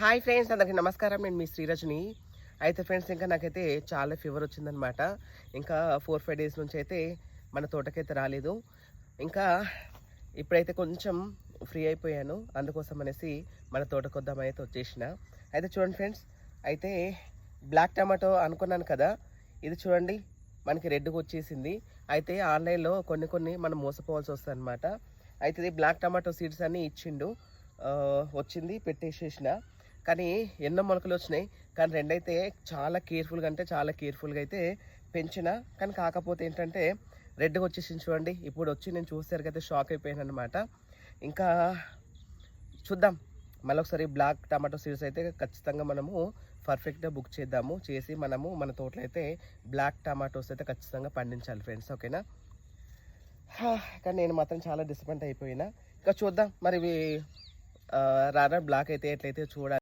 Hi friends, అందరికీ నమస్కారం. నేను మీ శ్రీరజని. అయితే ఫ్రెండ్స్, ఇంకా నాకైతే చాలా ఫీవర్ వచ్చిందనమాట. ఇంకా 4-5 డేస్ నుంచి అయితే మన తోటకైతే రాలేదు. ఇంకా ఇప్పుడైతే కొంచెం ఫ్రీ అయిపోయాను. అందుకోసం అనేసి మన తోటకొద్దామని అయితే వచ్చేసిన. అయితే చూడండి ఫ్రెండ్స్, అయితే బ్లాక్ టమాటో అనుకున్నాను కదా, ఇది చూడండి మనకి రెడ్గా వచ్చేసింది. అయితే ఆన్లైన్లో కొన్ని మనం మోసపోవాల్సి వస్తుంది అనమాట. అయితే ఇది బ్లాక్ టమాటో సీడ్స్ అన్నీ ఇచ్చిండు, వచ్చింది, పెట్టేసేసిన. కానీ ఎన్నో మొలకలు వచ్చినాయి. కానీ రెండైతే చాలా కేర్ఫుల్గా అయితే పెంచిన. కానీ కాకపోతే ఏంటంటే రెడ్గా వచ్చేసింది చూడండి. ఇప్పుడు వచ్చి నేను చూసేసరికి అయితే షాక్ అయిపోయాను అనమాట. ఇంకా చూద్దాం, మళ్ళీ ఒకసారి బ్లాక్ టమాటో సీడ్స్ అయితే ఖచ్చితంగా మనము పర్ఫెక్ట్గా బుక్ చేద్దాము. చేసి మనము మన తోటలో అయితే బ్లాక్ టమాటోస్ అయితే ఖచ్చితంగా పండించాలి ఫ్రెండ్స్, ఓకేనా? కానీ నేను మాత్రం చాలా డిసప్పాయింట్ అయిపోయినా. ఇంకా చూద్దాం మరి రానా బ్లాక్ అయితే ఎట్లయితే చూడాలి.